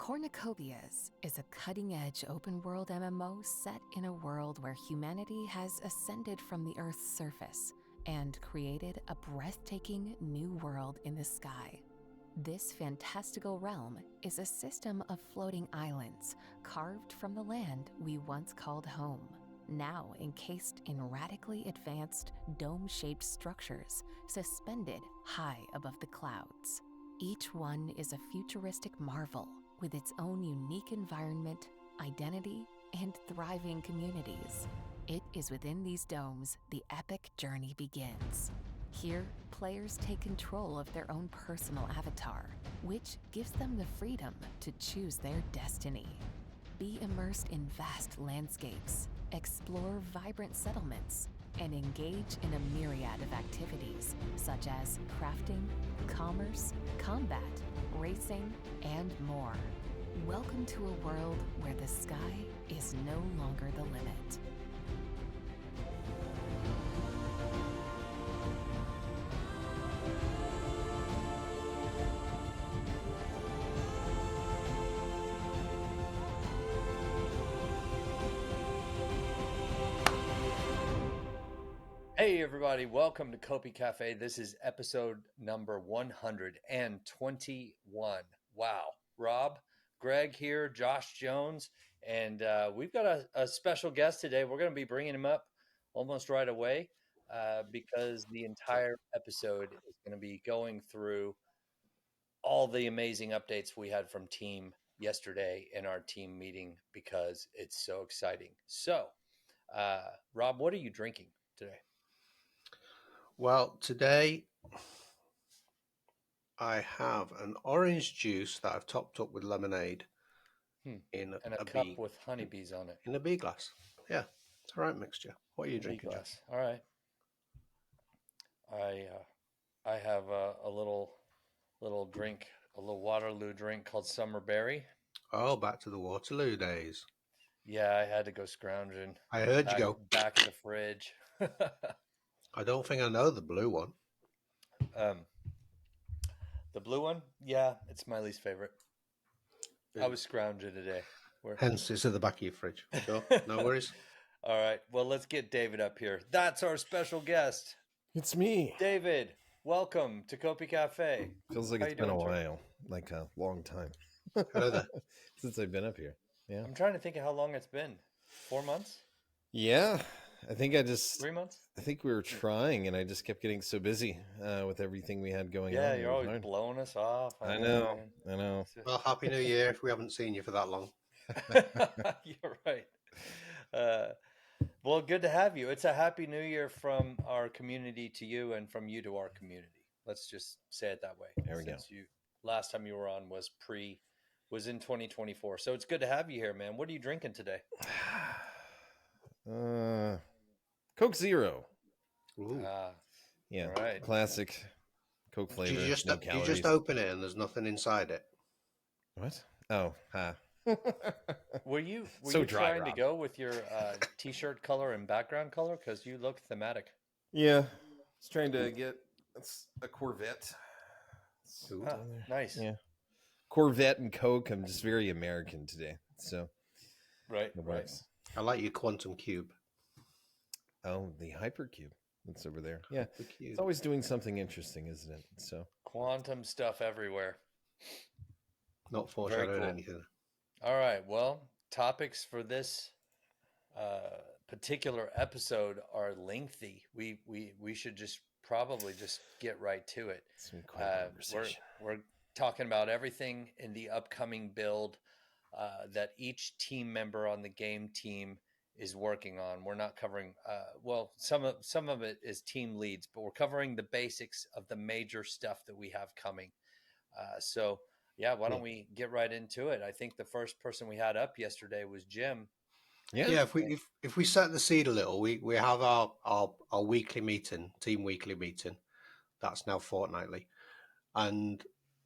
Cornucopias is a cutting-edge open-world MMO set in a world where humanity has ascended from the Earth's surface and created a breathtaking new world in the sky. This fantastical realm is a system of floating islands carved from the land we once called home, now encased in radically advanced dome-shaped structures suspended high above the clouds. Each one is a futuristic marvel with its own unique environment, identity, and thriving communities. It is within these domes the epic journey begins. Here, players take control of their own personal avatar, which gives them the freedom to choose their destiny. Be immersed in vast landscapes, explore vibrant settlements, and engage in a myriad of activities such as crafting, commerce, combat, racing, and more. Welcome to a world where the sky is no longer the limit. Hey everybody, welcome to Copi Cafe. This is episode number 121. Wow. Rob, Greg here, Josh Jones, and we've got a special guest today. We're going to be bringing him up almost right away because the entire episode is going to be going through all the amazing updates we had from team yesterday in our team meeting because it's so exciting. So, Rob, what are you drinking today? Well, today I have an orange juice that I've topped up with lemonade in and a cup bee, with honeybees on it. in a bee glass. Yeah, it's the right mixture. What are you drinking, Josh? All right. I have a little drink, a little Waterloo drink called Summer Berry. Oh, back to the Waterloo days. Yeah, I had to go scrounging. I heard you go back in the fridge. I don't think I know the blue one. The blue one, yeah, it's my least favorite. I was scrounging today. Hence, it's at the back of your fridge. Sure, no worries. All right, well, let's get David up here. That's our special guest. It's me. David, welcome to Copi Cafe. Feels like it's been a while, like a long time. Hello there. Since I've been up here. Yeah. I'm trying to think of how long it's been. 4 months? Yeah. I think 3 months? I think we were trying and I just kept getting so busy with everything we had going on. Yeah, you're always blowing us off. I know. Well, Happy New Year if we haven't seen you for that long. You're right. Well, good to have you. It's a Happy New Year from our community to you and from you to our community. Let's just say it that way. There we go. Last time you were on was in 2024. So it's good to have you here, man. What are you drinking today? Coke Zero. Yeah, right. Classic Coke flavor. You just open it and there's nothing inside it. What? Oh, Were you dry, trying Rob. to go with your t-shirt color and background color? Because you look thematic. Yeah. I was trying to get a Corvette. Nice. Yeah. Corvette and Coke. I'm just very American today. So Right. I like your quantum cube. Oh, the hypercube that's over there. Yeah. It's always doing something interesting, isn't it? So Quantum stuff everywhere. Not foreshadowing anything. All right. Well, topics for this particular episode are lengthy. We should probably get right to it. We're talking about everything in the upcoming build that each team member on the game team is working on. We're not covering some of it is team leads, but we're covering the basics of the major stuff that we have coming. Yeah, why don't we get right into it? I think the first person we had up yesterday was Jim. Yeah. If we set the seed a little, we have our weekly meeting, team weekly meeting. That's now fortnightly, and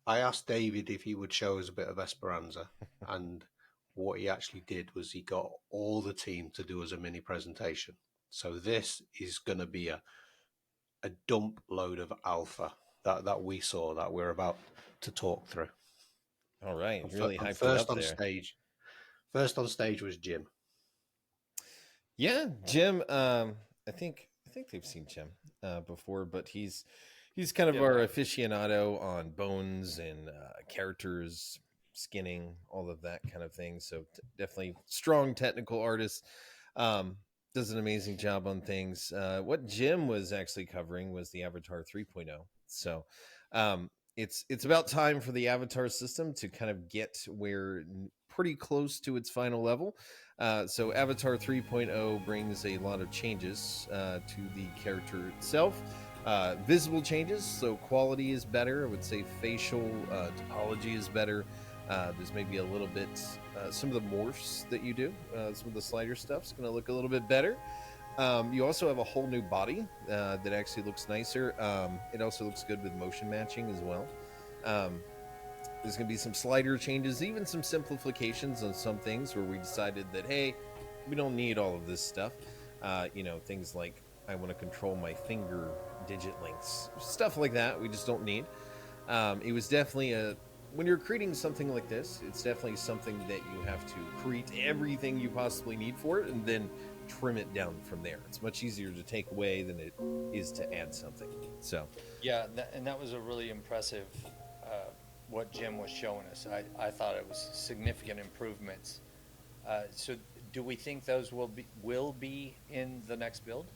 I asked David if he would show us a bit of Esperanza, and what he actually did was he got all the team to do us a mini presentation. So this is going to be a dump load of alpha that we saw that we're about to talk through. All right, And really hyped it first up on there. First on stage was Jim. Yeah, Jim. I think they've seen Jim before, but he's kind of our aficionado on bones and characters, skinning, all of that kind of thing. So definitely strong technical artist. Does an amazing job on things. What Jim was actually covering was the Avatar 3.0. So it's about time for the Avatar system to kind of get where pretty close to its final level. So Avatar 3.0 brings a lot of changes to the character itself. Visible changes, so quality is better. I would say facial topology is better. There's maybe a little bit, some of the morphs that you do, some of the slider stuff is going to look a little bit better. You also have a whole new body that actually looks nicer. It also looks good with motion matching as well. There's going to be some slider changes, even some simplifications on some things where we decided that, hey, we don't need all of this stuff. Things like I want to control my finger digit lengths, stuff like that. We just don't need. It was definitely when you're creating something like this, it's definitely something that you have to create everything you possibly need for it and then trim it down from there. It's much easier to take away than it is to add something. So yeah, that was a really impressive what Jim was showing us. I thought it was significant improvements. So do we think those will be in the next build?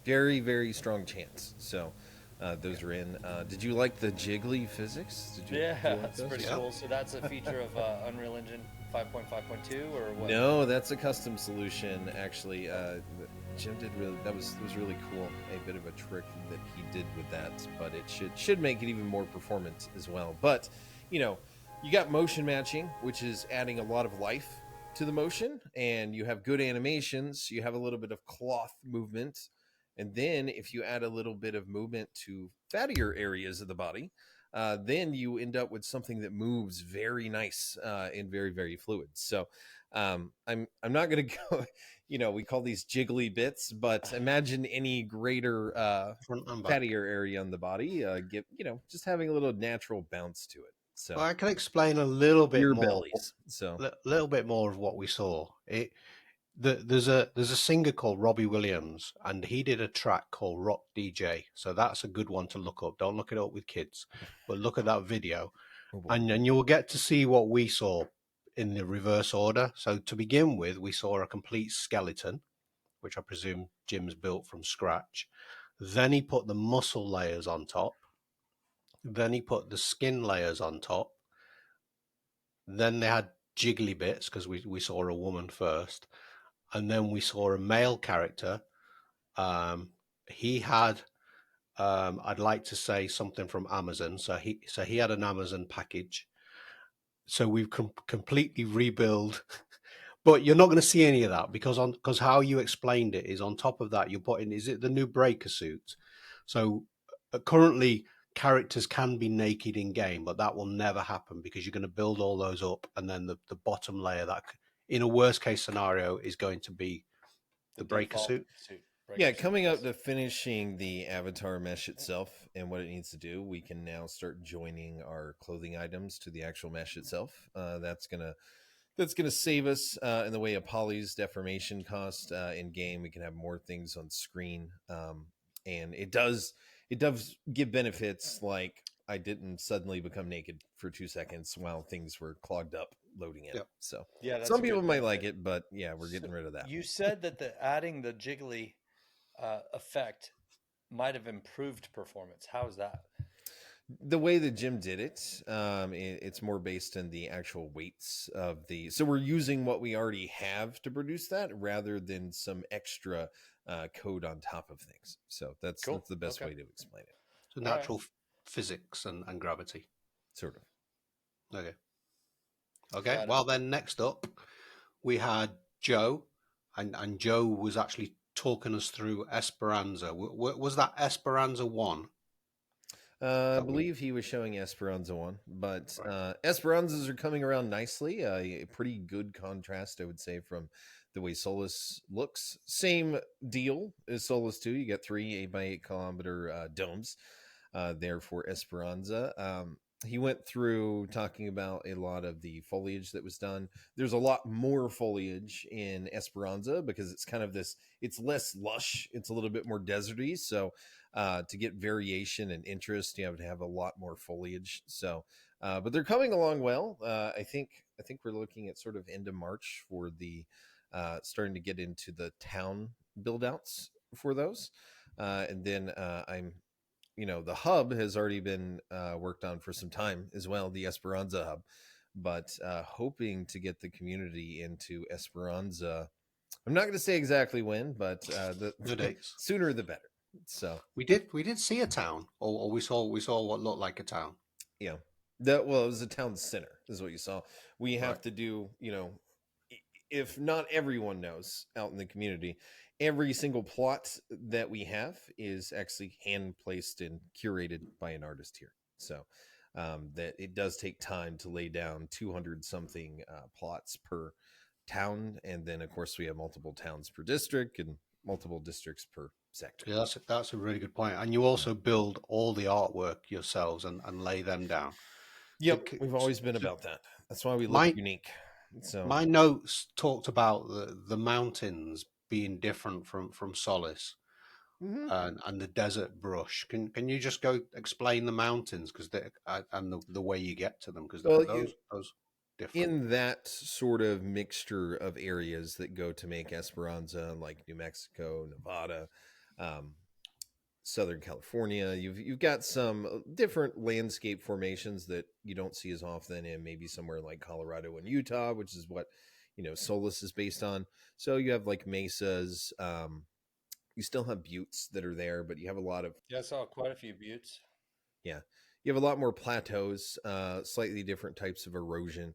Very, very strong chance. So those are in. Did you like the jiggly physics? Did you like that's pretty cool. So that's a feature of Unreal Engine 5.5.2 or what? No, that's a custom solution. Actually, Jim did that was really cool. A bit of a trick that he did with that, but it should make it even more performant as well. But you got motion matching, which is adding a lot of life to the motion, and you have good animations. You have a little bit of cloth movement. And then if you add a little bit of movement to fattier areas of the body, then you end up with something that moves very nice and very, very fluid. So I'm not going to go, we call these jiggly bits, but imagine any greater fattier area on the body, just having a little natural bounce to it. So well, I can explain a little bit more. Bellies. So a little bit more of what we saw. There's a singer called Robbie Williams, and he did a track called Rock DJ. So that's a good one to look up. Don't look it up with kids, but look at that video, and you will get to see what we saw in the reverse order. So to begin with, we saw a complete skeleton, which I presume Jim's built from scratch. Then he put the muscle layers on top. Then he put the skin layers on top. Then they had jiggly bits because we saw a woman first. And then we saw a male character. He had, I'd like to say something from Amazon. So he had an Amazon package. So we've completely rebuild, but you're not going to see any of that because how you explained it is on top of that you're putting, is it the new breaker suit? So currently characters can be naked in game, but that will never happen because you're going to build all those up, and then the bottom layer that in a worst case scenario is going to be the breaker suit. Coming up to finishing the avatar mesh itself and what it needs to do, we can now start joining our clothing items to the actual mesh itself. That's gonna save us in the way of polys, deformation cost in game. We can have more things on screen, and it does give benefits like I didn't suddenly become naked for 2 seconds while things were clogged up loading in. Yep. So some people might like it, but we're getting rid of that. You said that adding the jiggly effect might have improved performance. How is that? The way that Jim did it, it's more based on the actual weights of the. So we're using what we already have to produce that, rather than some extra code on top of things. So that's the best way to explain it. So natural physics and gravity, sort of. Okay. Well, then next up we had Joe, and Joe was actually talking us through Esperanza. Was that Esperanza 1? I believe he was showing Esperanza 1, but Esperanzas are coming around nicely. A pretty good contrast, I would say, from the way Solus looks. Same deal as Solus 2. You get 3 8x8 kilometer domes there for Esperanza. he went through talking about a lot of the foliage that was done. There's a lot more foliage in Esperanza because it's kind of this, it's less lush. It's a little bit more deserty. So to get variation and interest, you have to have a lot more foliage. So, but they're coming along well. I think we're looking at sort of end of March for the starting to get into the town build outs for those. And then the hub has already been worked on for some time as well, the Esperanza hub, but hoping to get the community into Esperanza. I'm not going to say exactly when, but the dates. Sooner the better. So we did see a town, or we saw what looked like a town. Yeah, it was a town center is what you saw. We have Right. to do, if not everyone knows out in the community, every single plot that we have is actually hand placed and curated by an artist here. So that it does take time to lay down 200 something plots per town. And then of course we have multiple towns per district and multiple districts per sector. Yeah, that's a really good point. And you also build all the artwork yourselves and lay them down. Yep, we've always been about that. That's why we look unique. So my notes talked about the mountains being different from Solace, and the desert brush. Can you just go explain the mountains and the way you get to them, because those different in that sort of mixture of areas that go to make Esperanza, like New Mexico, Nevada, Southern California. You've got some different landscape formations that you don't see as often in maybe somewhere like Colorado and Utah, which is what Solus is based on. So you have like mesas. You still have buttes that are there, but you have a lot of I saw quite a few buttes. Yeah, you have a lot more plateaus, slightly different types of erosion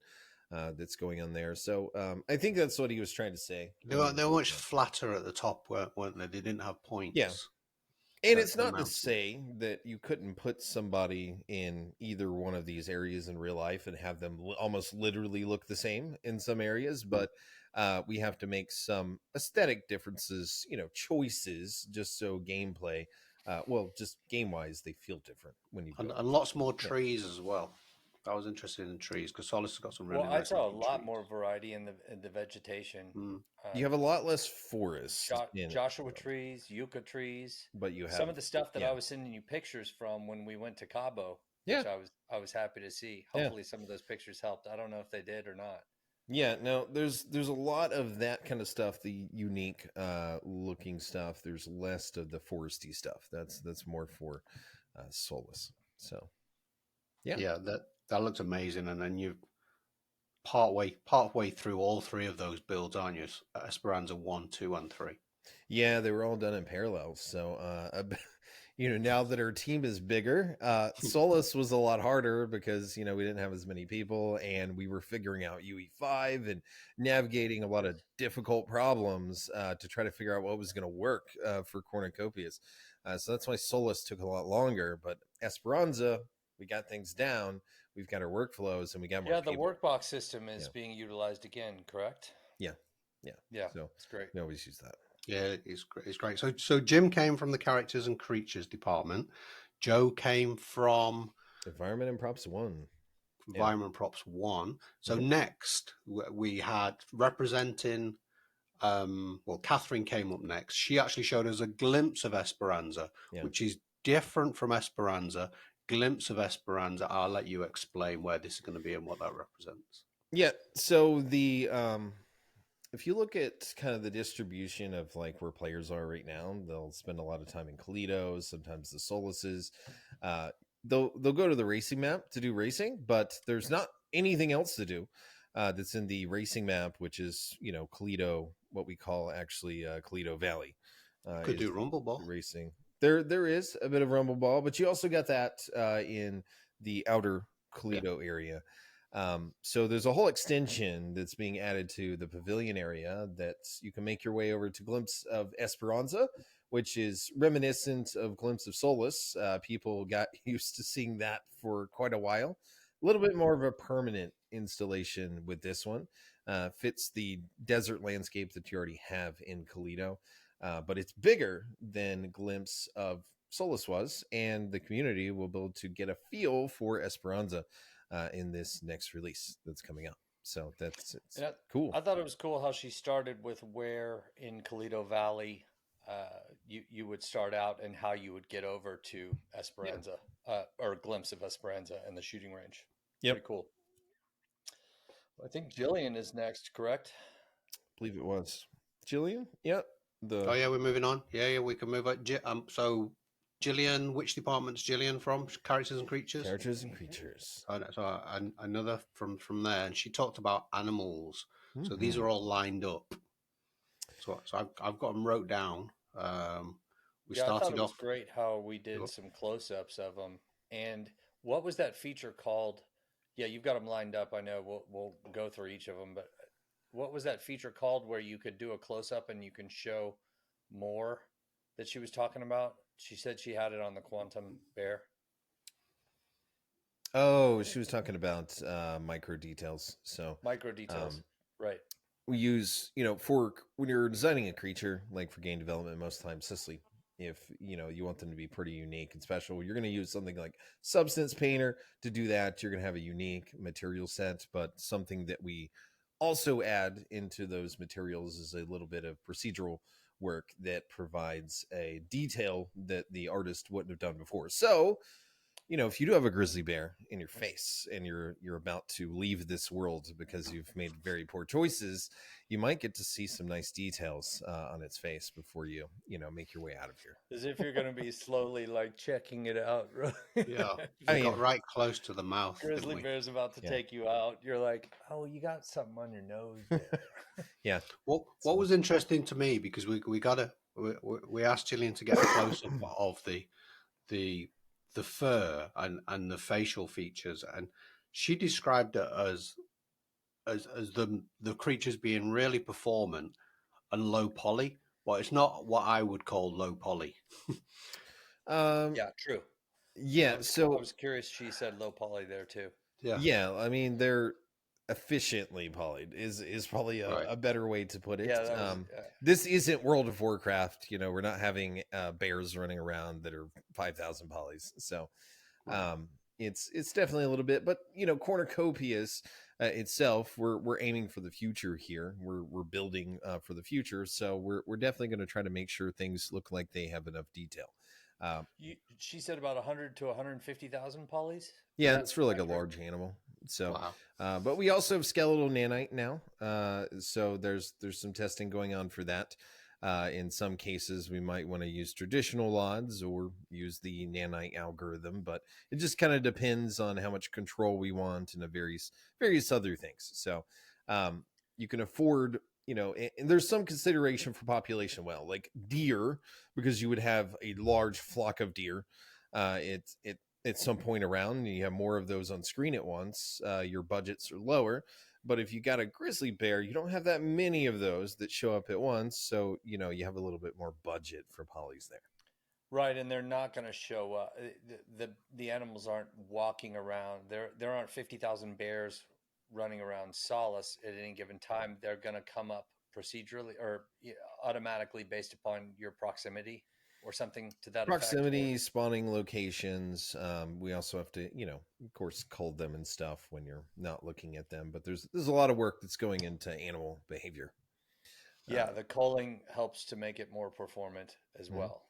that's going on there. So I think that's what he was trying to say. They were much flatter at the top, weren't they? They didn't have points. Yeah. And it's not to say that you couldn't put somebody in either one of these areas in real life and have them almost literally look the same in some areas, but we have to make some aesthetic differences, choices, just so gameplay, just game-wise, they feel different when you do it. And lots more trees as well. I was interested in trees because Solace has got some really nice. I saw a lot more variety in the vegetation. You have a lot less forest. Joshua trees, yucca trees, but you have some of the stuff that I was sending you pictures from when we went to Cabo, which I was happy to see. Hopefully some of those pictures helped. I don't know if they did or not. Yeah, no, there's a lot of that kind of stuff, the unique looking stuff. There's less of the foresty stuff. That's more for Solus. So yeah, that looks amazing. And then you partway through all three of those builds, aren't you? Esperanza 1, 2, and 3. Yeah, they were all done in parallel. So now that our team is bigger, Solus was a lot harder because we didn't have as many people, and we were figuring out UE5 and navigating a lot of difficult problems to try to figure out what was going to work for Cornucopias. So that's why Solus took a lot longer. But Esperanza, we got things down. We've got our workflows, and we got more people. The workbox system is being utilized again, correct? Yeah. So it's great. We always use that. Yeah, it's great. So Jim came from the characters and creatures department. Joe came from Environment and Props 1. Environment Props 1. So next we had representing. Catherine came up next. She actually showed us a glimpse of Esperanza, which is different from Esperanza. Glimpse of Esperanza. I'll let you explain where this is going to be and what that represents. Yeah. So the if you look at kind of the distribution of like where players are right now, they'll spend a lot of time in Kalitos, sometimes the Soluses. They'll go to the racing map to do racing, but there's not anything else to do that's in the racing map, which is Kalito, what we call actually Kalito Valley. Could do Rumble Ball racing. There is a bit of Rumble Ball, but you also got that in the outer Kalito area. So there's a whole extension that's being added to the pavilion area that you can make your way over to Glimpse of Esperanza, which is reminiscent of Glimpse of Solus. People got used to seeing that for quite a while. A little bit more of a permanent installation with this one. Fits the desert landscape that you already have in Kalito. But it's bigger than Glimpse of Solus was, and the community will be able to get a feel for Esperanza in this next release that's coming out. So it's cool. I thought it was cool how she started with where in Toledo Valley you would start out and how you would get over to Esperanza, or a glimpse of Esperanza and the shooting range. Yep. Pretty cool. I think Jillian is next, correct? I believe it was Jillian. Yep. Oh yeah, we're moving on. Yeah, we can move on. So Jillian, which department's Jillian from? Characters and creatures. Characters and creatures. So another from there, and she talked about animals. Mm-hmm. So these are all lined up. So I've got them wrote down. I thought it was great how we did some close-ups of them. And what was that feature called? Yeah, you've got them lined up. I know we'll go through each of them, but what was that feature called where you could do a close-up and you can show more that she was talking about? She said she had it on the Quantum Bear. Oh, she was talking about micro details. So micro details, right? We use, for when you're designing a creature, like for game development, most times, Cicely, if you want them to be pretty unique and special, you're going to use something like Substance Painter to do that. You're going to have a unique material set, but something that we also add into those materials is a little bit of procedural work that provides a detail that the artist wouldn't have done before. So, if you do have a grizzly bear in your face and you're about to leave this world because you've made very poor choices, you might get to see some nice details on its face before you make your way out of here. As if you're going to be slowly like checking it out. Yeah, I got right close to the mouth. Grizzly bear's about to take you out. You're like, oh, you got something on your nose there. Yeah. What was interesting to me, because we asked Jillian to get a close up of the fur and the facial features, and she described it as the creatures being really performant and low poly. Well, it's not what I would call low poly. Yeah, true. Yeah, I was curious. She said low poly there too. Yeah. I mean, they're efficiently polyed is probably a better way to put it. Yeah, this isn't World of Warcraft. We're not having bears running around that are 5,000 polys. So it's definitely a little bit, but Cornucopias itself, we're aiming for the future here. We're building for the future, so we're definitely going to try to make sure things look like they have enough detail. She said about 100 to 150,000 polys. Yeah, it's for like a large animal. So, wow. But we also have skeletal nanite now. So there's some testing going on for that. In some cases, we might want to use traditional odds or use the nanite algorithm, but it just kind of depends on how much control we want and various other things. So you can afford, and there's some consideration for population, like deer, because you would have a large flock of deer. At some point around, and you have more of those on screen at once, your budgets are lower. But if you got a grizzly bear, you don't have that many of those that show up at once. So, you have a little bit more budget for polys there. Right. And they're not going to show up. The animals aren't walking around. There aren't 50,000 bears running around Solace at any given time. They're going to come up procedurally or automatically based upon your proximity or something to that proximity, spawning locations. We also have to, of course, cull them and stuff when you're not looking at them. But there's a lot of work that's going into animal behavior. Yeah, the culling helps to make it more performant as well.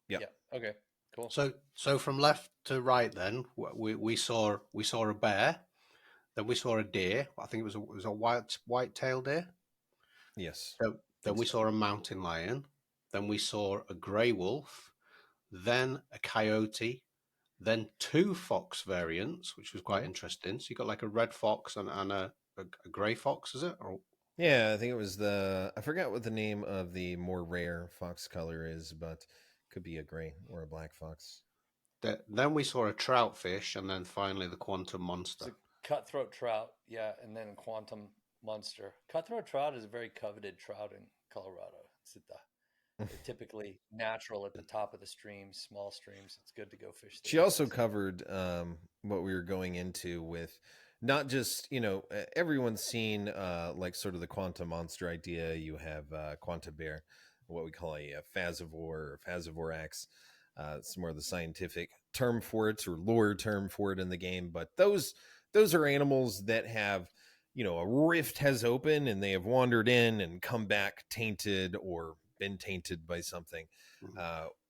Yeah. Okay. Cool. So from left to right, then we saw a bear, then we saw a deer. I think it was a white-tailed deer. Yes. Then we saw a mountain lion. Then we saw a grey wolf, then a coyote, then 2 fox variants, which was quite interesting. So you got like a red fox and a grey fox, is it? Or... Yeah, I think it was I forgot what the name of the more rare fox color is, but it could be a grey or a black fox. Then we saw a troutfish, and then finally the quantum monster. It's a cutthroat trout, yeah, and then quantum monster. Cutthroat trout is a very coveted trout in Colorado. It's they're typically natural at the top of the streams, small streams. It's good to go fish there. She also covered what we were going into with not just, everyone's seen like sort of the quantum monster idea. You have Quanta Bear, what we call a phasivore or Phasivorax. It's more the scientific term for it, or lore term for it in the game. But those are animals that have, a rift has opened and they have wandered in and come back tainted or been tainted by something.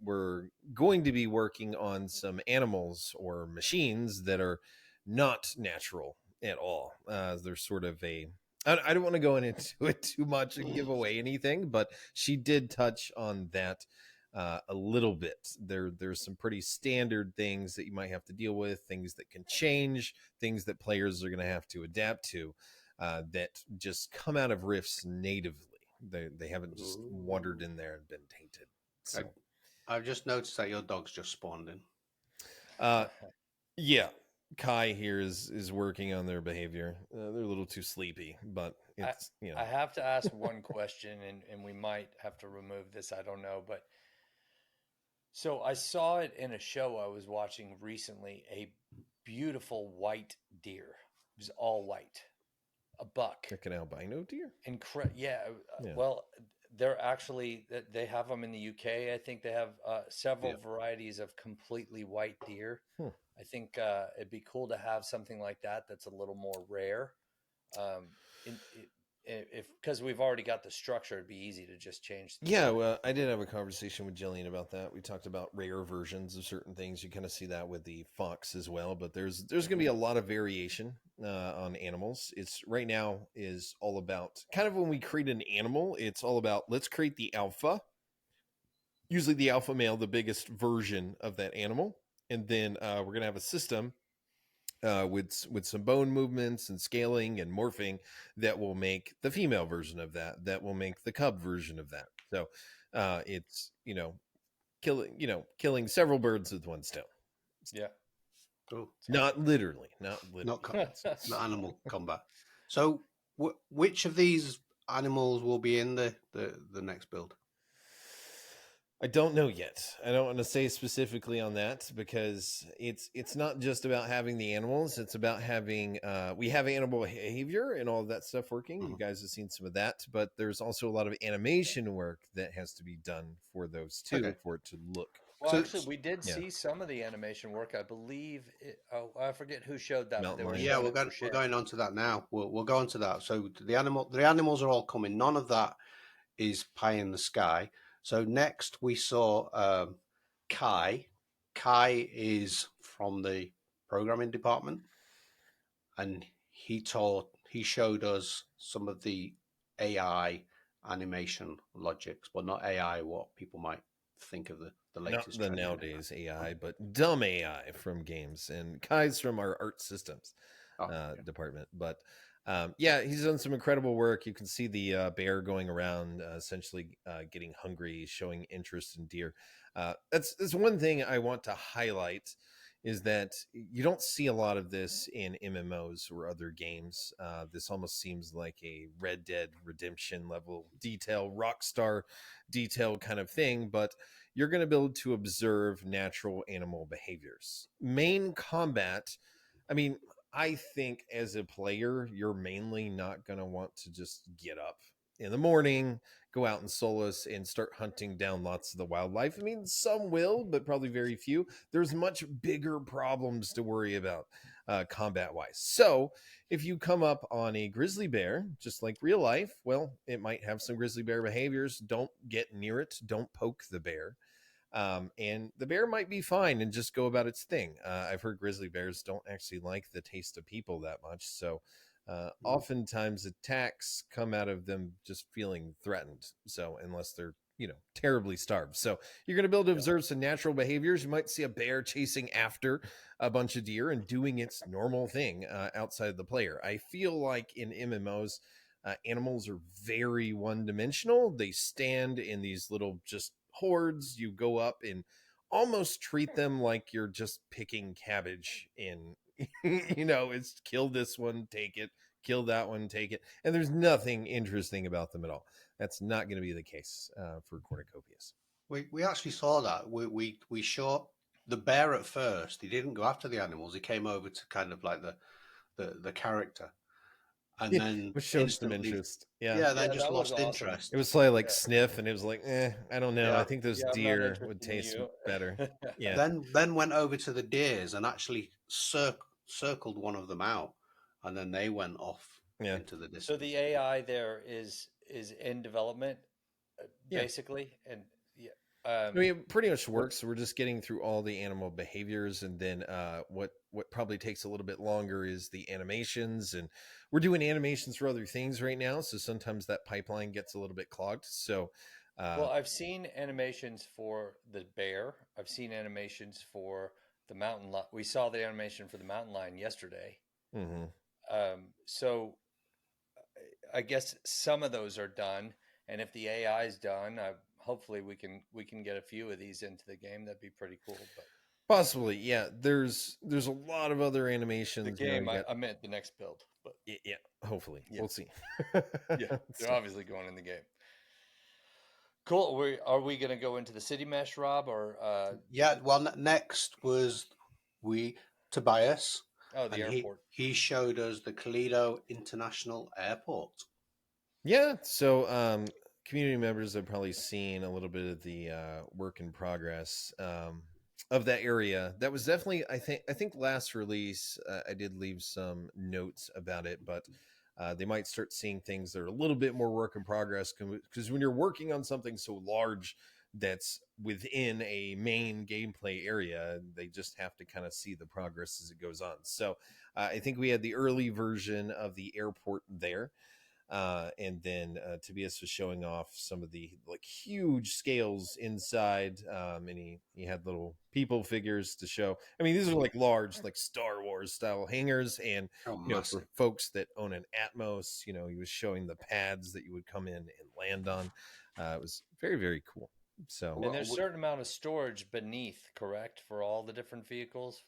We're going to be working on some animals or machines that are not natural at all. They're sort of I don't want to go into it too much and give away anything, but she did touch on that a little bit. There's some pretty standard things that you might have to deal with, things that can change, things that players are going to have to adapt to, that just come out of rifts natively. They haven't just wandered in there and been tainted. So I've just noticed that your dog's just spawned in. Yeah, Kai here is working on their behavior. They're a little too sleepy, but it's I have to ask one question, and we might have to remove this. I don't know, but so I saw it in a show I was watching recently. A beautiful white deer. It was all white, a buck, like an albino deer. Yeah. Well, they're actually, they have them in the UK. I think they have several varieties of completely white deer. I think it'd be cool to have something like that that's a little more rare. Because we've already got the structure, it'd be easy to just change. Well, I did have a conversation with Jillian about that. We talked about rare versions of certain things. You kind of see that with the fox as well, but there's going to be a lot of variation on animals. It's right now is all about kind of when we create an animal, it's all about let's create the alpha, usually the alpha male, the biggest version of that animal, and then we're going to have a system with some bone movements and scaling and morphing that will make the female version of that will make the cub version of that. So it's killing several birds with one stone. Yeah. Cool. Not literally not animal combat. So which of these animals will be in the next build? I don't know yet. I don't want to say specifically on that because it's not just about having the animals. It's about having we have animal behavior and all of that stuff working. You guys have seen some of that, but there's also a lot of animation work that has to be done for those too, for it to look. Well, actually, we did see some of the animation work. I believe. I forget who showed that. We're going on to that now. We'll go on to that. So the animals are all coming. None of that is pie in the sky. So next we saw Kai. Kai is from the programming department, and he showed us some of the AI animation logics, but not AI what people might think of the latest. Not the nowadays AI, but dumb AI from games. And Kai's from our art systems department, but he's done some incredible work. You can see the bear going around, essentially getting hungry, showing interest in deer. That's one thing I want to highlight is that you don't see a lot of this in MMOs or other games. This almost seems like a Red Dead Redemption level detail, Rockstar detail kind of thing, but you're going to be able to observe natural animal behaviors. Main combat, I think as a player, you're mainly not going to want to just get up in the morning, go out in Solus and start hunting down lots of the wildlife. Some will, but probably very few. There's much bigger problems to worry about combat-wise. So if you come up on a grizzly bear, just like real life, well, it might have some grizzly bear behaviors. Don't get near it. Don't poke the bear. And the bear might be fine and just go about its thing. I've heard grizzly bears don't actually like the taste of people that much. So oftentimes attacks come out of them just feeling threatened. So unless they're, terribly starved. So you're going to be able to observe some natural behaviors. You might see a bear chasing after a bunch of deer and doing its normal thing outside of the player. I feel like in MMOs, animals are very one-dimensional. They stand in these little just hordes. You go up and almost treat them like you're just picking cabbage in it's kill this one, take it, kill that one, take it, and there's nothing interesting about them at all. That's not going to be the case for Cornucopias. We actually saw that. We shot the bear at first. He didn't go after the animals. He came over to kind of like the character, and then which showed some instantly, interest. Yeah. yeah, then Yeah, just that was lost awesome. interest. It was slightly like sniff, and it was like, I don't know. I Yeah. think those Yeah, I'm not deer interested would in taste you. better. Yeah. Then went over to the deers and actually circled one of them out, and then they went off Yeah. into the So distance. the AI there is in development, Yeah. basically, and yeah. I mean, it pretty much works. We're just getting through all the animal behaviors, and then what probably takes a little bit longer is the animations, and we're doing animations for other things right now. So sometimes that pipeline gets a little bit clogged. So, Well, I've seen animations for the bear. I've seen animations for the mountain lion. We saw the animation for the mountain lion yesterday. mhm. So I guess some of those are done, and if the AI is done, hopefully we can get a few of these into the game. That'd be pretty cool. But Possibly, yeah. There's a lot of other animations. the game, I meant the next build. But yeah. Hopefully, yeah. we'll see. Yeah, they're obviously going in the game. Cool. Are we going to go into the city mesh, Rob, or Yeah, well, next was Tobias, the and airport? he showed us the Toledo International Airport. Yeah. So, community members have probably seen a little bit of the work in progress of that area. That was definitely, I think last release, I did leave some notes about it, but they might start seeing things that are a little bit more work in progress, because when you're working on something so large that's within a main gameplay area, they just have to kind of see the progress as it goes on. So I think we had the early version of the airport there. And then Tobias was showing off some of the like huge scales inside, and he had little people figures to show. I mean, these are like large, like Star Wars style hangars, and for folks that own an Atmos, he was showing the pads that you would come in and land on. It was very, very cool. So, and there's a certain amount of storage beneath, correct, for all the different vehicles?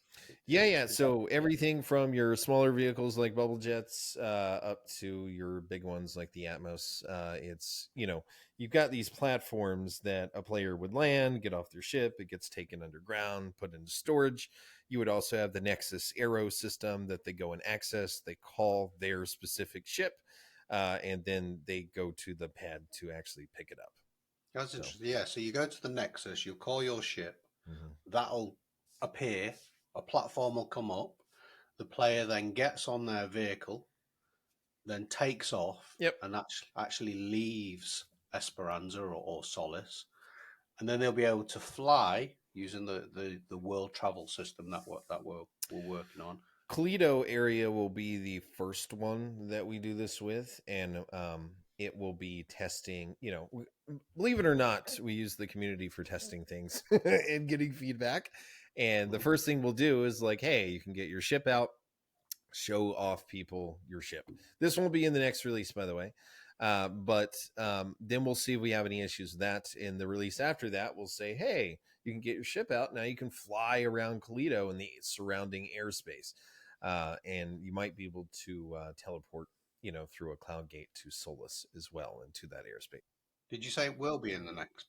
yeah. So everything from your smaller vehicles like bubble jets up to your big ones like the Atmos. It's, you've got these platforms that a player would land, get off their ship. It gets taken underground, put into storage. You would also have the Nexus Aero system that they go and access. They call their specific ship, and then they go to the pad to actually pick it up. That's interesting. Yeah, so you go to the Nexus, you call your ship, that'll appear, a platform will come up, the player then gets on their vehicle, then takes off, and actually leaves Esperanza or Solace, and then they'll be able to fly using the world travel system that we're working on. Toledo area will be the first one that we do this with, and it will be testing. Believe it or not, we use the community for testing things and getting feedback. And the first thing we'll do is like, hey, you can get your ship out, show off people your ship. This won't be in the next release, by the way. But then we'll see if we have any issues with that. In the release after that, we'll say, hey, you can get your ship out. Now you can fly around Toledo and the surrounding airspace. And you might be able to teleport, through a cloud gate to Solus as well, into that airspace. Did you say it will be in the next?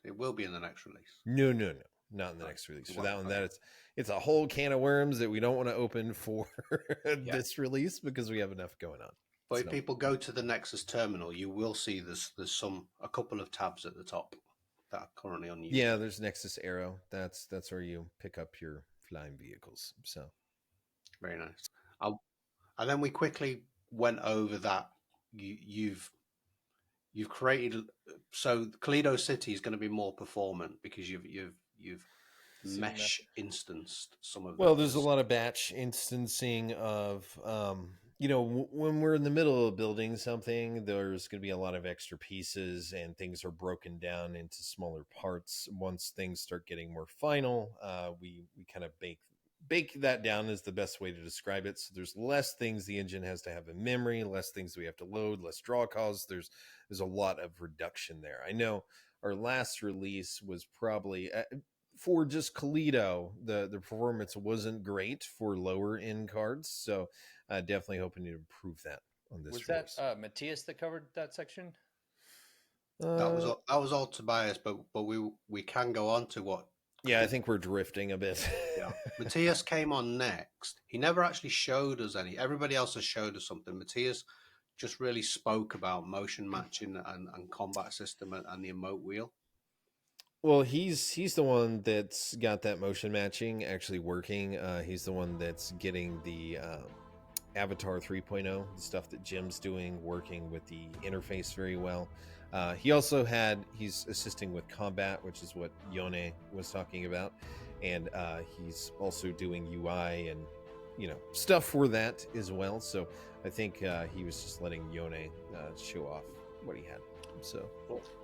It will be in the next release. No, not in the next release. For that one, it's a whole can of worms that we don't want to open for this release because we have enough going on. But if people go to the Nexus terminal, you will see there's a couple of tabs at the top that are currently unused. Yeah, there's Nexus Aero. That's where you pick up your flying vehicles. So very nice. And then we quickly went over that you've created, so Toledo City is going to be more performant because you've mesh instanced some of. Well, there's a lot of batch instancing of when we're in the middle of building something, there's going to be a lot of extra pieces and things are broken down into smaller parts. Once things start getting more final, we kind of bake that down is the best way to describe it. So there's less things the engine has to have in memory, less things we have to load, less draw calls. There's a lot of reduction there. I know our last release was probably for just Toledo, the performance wasn't great for lower end cards. So definitely hoping to improve that on this release. That Matthias that covered that section? That was all Tobias, but we can go on to what. Yeah, I think we're drifting a bit. Yeah, Matthias came on next. He never actually showed us any. Everybody else has showed us something. Matthias just really spoke about motion matching and combat system and the emote wheel. Well, he's the one that's got that motion matching actually working. He's the one that's getting the Avatar 3.0, the stuff that Jim's doing, working with the interface very well. He's assisting with combat, which is what Yone was talking about, and he's also doing UI and stuff for that as well. So I think he was just letting Yone show off what he had. So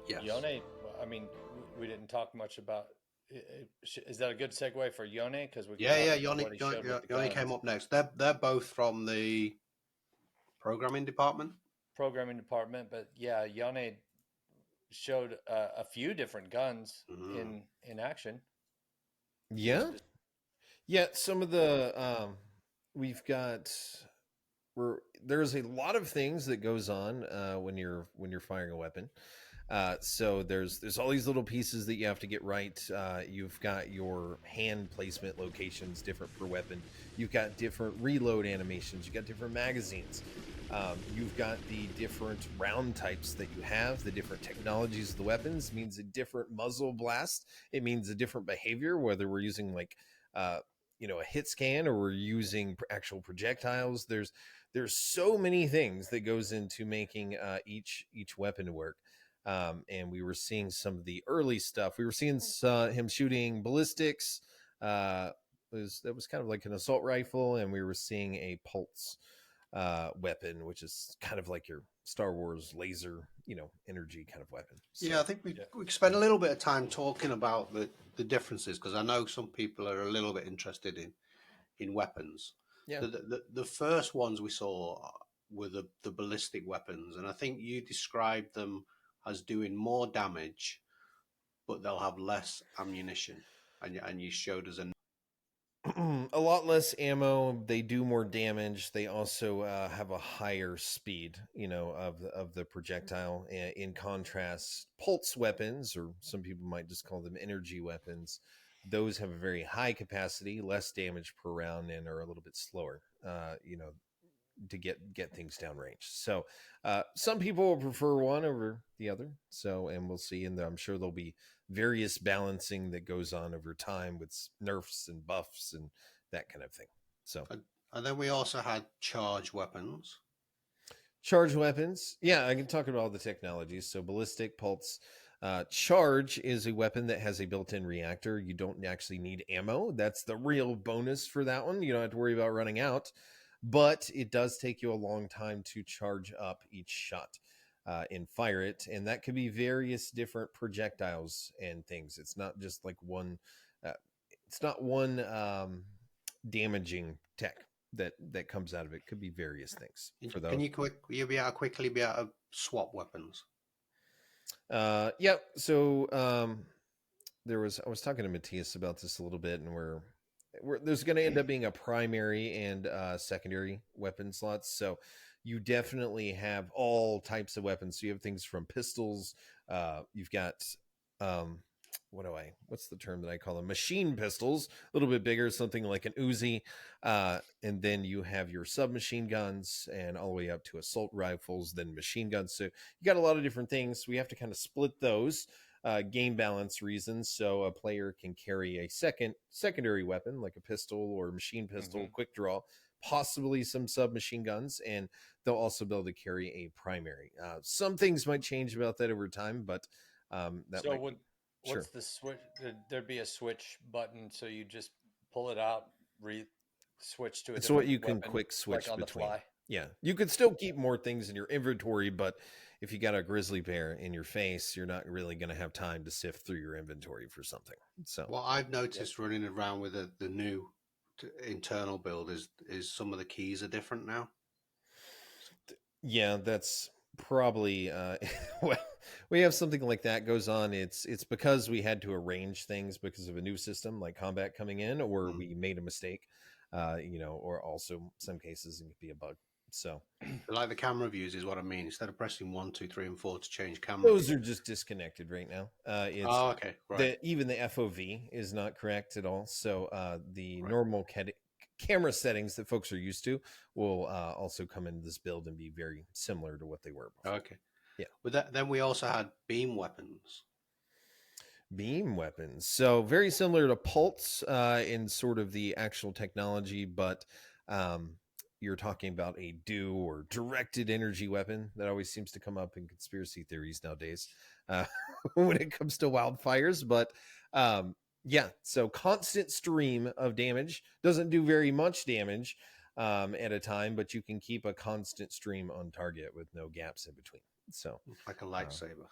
yes. Yone, I mean, we didn't talk much about. Is that a good segue for Yone? Because Yone came up next. They're both from the programming department. But yeah, Yone showed a few different guns in action. Yeah. Some of the we've got. There's a lot of things that goes on when you're firing a weapon. So there's all these little pieces that you have to get right. You've got your hand placement locations different per weapon. You've got different reload animations. You've got different magazines. You've got the different round types that you have. The different technologies of the weapons means a different muzzle blast. It means a different behavior, whether we're using a hit scan or we're using actual projectiles. There's so many things that goes into making each weapon work. And we were seeing some of the early stuff. We were seeing him shooting ballistics. That was kind of like an assault rifle, and we were seeing a pulse weapon, which is kind of like your Star Wars laser, energy kind of weapon. So, yeah, I think we spent a little bit of time talking about the differences, because I know some people are a little bit interested in weapons. Yeah. The first ones we saw were the ballistic weapons, and I think you described them as doing more damage, but they'll have less ammunition, and you showed us a lot less ammo. They do more damage. They also have a higher speed, of the projectile. In contrast, pulse weapons, or some people might just call them energy weapons, those have a very high capacity, less damage per round, and are a little bit slower, to get things downrange. So some people will prefer one over the other. So, and we'll see. And I'm sure there'll be various balancing that goes on over time with nerfs and buffs and that kind of thing. So, and then we also had charge weapons. Charge weapons. Yeah, I can talk about all the technologies. So ballistic, pulse. Charge is a weapon that has a built-in reactor. You don't actually need ammo. That's the real bonus for that one. You don't have to worry about running out, but it does take you a long time to charge up each shot and fire it. And that could be various different projectiles and things. It's not just like one, damaging tech that comes out of it. Could be various things. Can you be able to quickly swap weapons? Yep. So I was talking to Matthias about this a little bit, and there's going to end up being a primary and secondary weapon slots. So you definitely have all types of weapons. So you have things from pistols. You've got what's the term that I call them? Machine pistols, a little bit bigger, something like an Uzi. And then you have your submachine guns and all the way up to assault rifles, then machine guns. So you got a lot of different things. We have to kind of split those game balance reasons. So a player can carry a secondary weapon like a pistol or machine pistol, quick draw, possibly some submachine guns, and they'll also be able to carry a primary. Some things might change about that over time, but what's the switch? There'd be a switch button, so you just pull it out, switch to a it's what you can quick switch like on between. The fly. Yeah, you could still keep more things in your inventory, but if you got a grizzly bear in your face, you're not really going to have time to sift through your inventory for something. So what I've noticed running around with the new internal build is some of the keys are different now. Yeah, that's probably well, we have something like that goes on. It's because we had to arrange things because of a new system like combat coming in, or we made a mistake, or also some cases it could be a bug. So like the camera views is what I mean. Instead of pressing 1, 2, 3, and 4 to change camera, those are just disconnected right now. Okay, right. Even the FOV is not correct at all. So the normal camera settings that folks are used to will also come into this build and be very similar to what they were before. Okay. Yeah. But then we also had beam weapons. Beam weapons. So very similar to Pulse in sort of the actual technology, but you're talking about a DEW or directed energy weapon that always seems to come up in conspiracy theories nowadays when it comes to wildfires. But yeah, so constant stream of damage doesn't do very much damage at a time, but you can keep a constant stream on target with no gaps in between. So like a lightsaber.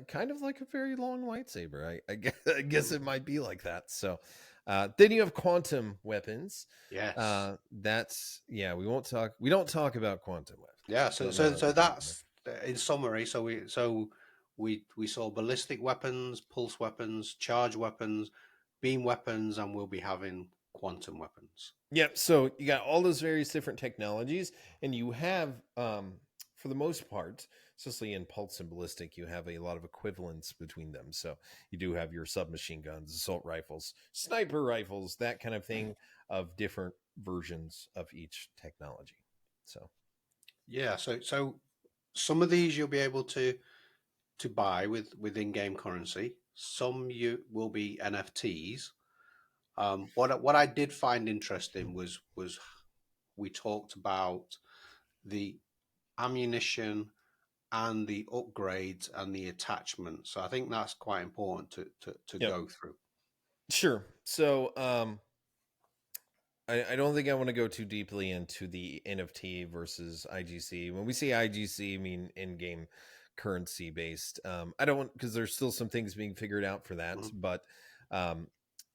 Kind of like a very long lightsaber. I guess it might be like that. So then you have quantum weapons. Yes. That's we don't talk about quantum weapons. Yeah, so that's in summary. So we saw ballistic weapons, pulse weapons, charge weapons, beam weapons, and we'll be having quantum weapons. Yep. So you got all those various different technologies, and you have, for the most part, especially in pulse and ballistic, you have a lot of equivalence between them. So you do have your submachine guns, assault rifles, sniper rifles, that kind of thing, of different versions of each technology. So yeah, so some of these you'll be able to buy with in-game currency. Some you will be NFTs. What I did find interesting was we talked about the ammunition and the upgrades and the attachments. So I think that's quite important to go through. Sure. So I don't think I want to go too deeply into the NFT versus IGC. When we say IGC, I mean in-game currency based. I don't want, because there's still some things being figured out for that, but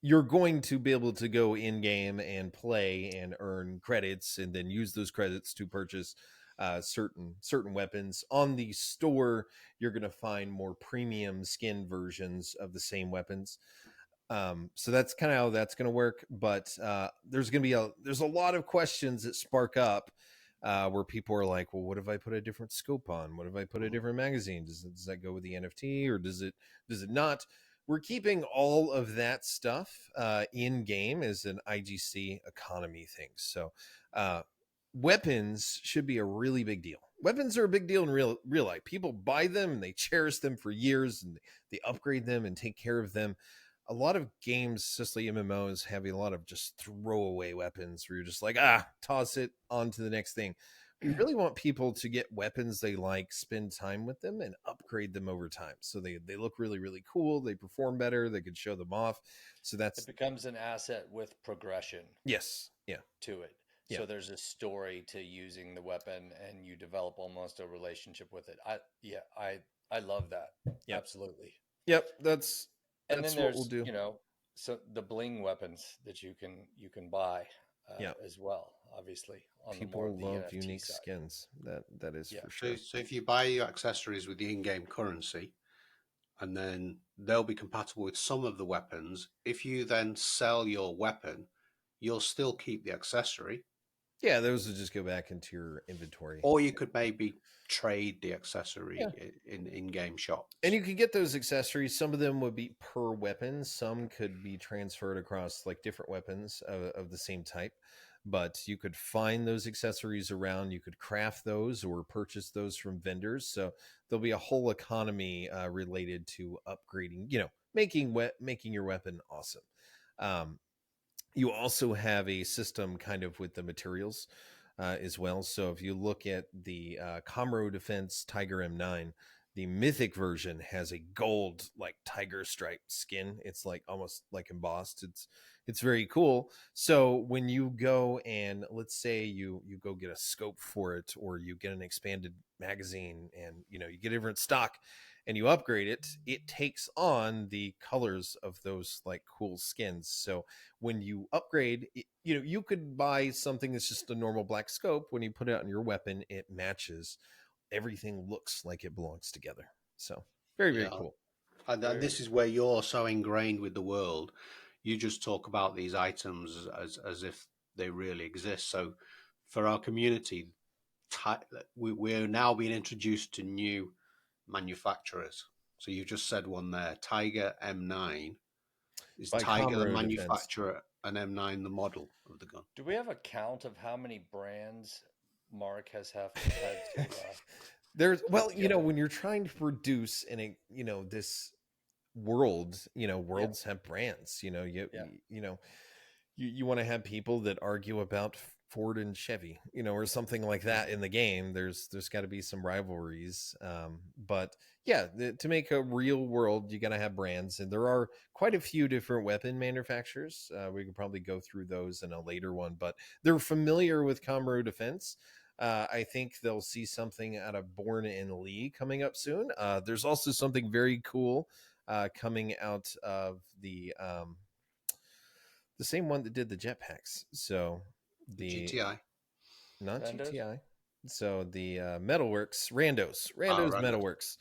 you're going to be able to go in-game and play and earn credits and then use those credits to purchase certain weapons. On the store, you're going to find more premium skin versions of the same weapons. So that's kind of how that's going to work. But there's going to be there's a lot of questions that spark up where people are like, well, what if I put a different scope on? What if I put a different magazine? Does that go with the NFT or does it not? We're keeping all of that stuff in game as an IGC economy thing. So weapons should be a really big deal. Weapons are a big deal in real life. People buy them and they cherish them for years and they upgrade them and take care of them. A lot of games, especially MMOs, have a lot of just throwaway weapons where you're just like, toss it on to the next thing. We really want people to get weapons they like, spend time with them, and upgrade them over time. So they look really, really cool. They perform better. They could show them off. So it becomes an asset with progression. Yes. Yeah. To it. Yeah. So there's a story to using the weapon and you develop almost a relationship with it. I love that. Yep. Absolutely. Yep. That's then what there's, we'll do. So the bling weapons that you can buy as well, obviously. On people the love NFT unique side. skins. That is for sure. So if you buy your accessories with the in-game currency, and then they'll be compatible with some of the weapons. If you then sell your weapon, you'll still keep the accessory. Yeah, those will just go back into your inventory. Or you could maybe trade the accessory in-game shops. And you could get those accessories. Some of them would be per weapon. Some could be transferred across like different weapons of the same type. But you could find those accessories around. You could craft those or purchase those from vendors. So there'll be a whole economy related to upgrading, making your weapon awesome. You also have a system kind of with the materials as well. So if you look at the Comro Defense Tiger M9, the mythic version has a gold like tiger stripe skin. It's like almost like embossed. It's very cool. So when you go and let's say you go get a scope for it, or you get an expanded magazine and you get a different stock and you upgrade it, it takes on the colors of those like cool skins. So when you upgrade, you could buy something that's just a normal black scope. When you put it on your weapon, it matches. Everything looks like it belongs together. So very cool. And this is where you're so ingrained with the world. You just talk about these items as if they really exist. So for our community, we're now being introduced to new manufacturers. So you just said one there, Tiger M9. Is Tiger the manufacturer an M9, the model of the gun. Do we have a count of how many brands Mark has had to? There's when you're trying to produce this world, worlds have brands. You want to have people that argue about Ford and Chevy, or something like that in the game. There's got to be some rivalries. But yeah, to make a real world, you got to have brands, and there are quite a few different weapon manufacturers. We could probably go through those in a later one, but they're familiar with Comro Defense. I think they'll see something out of Born in Lee coming up soon. There's also something very cool coming out of the same one that did the jetpacks. So the GTI, not Randos? GTI. So the Metalworks, Randos Metalworks.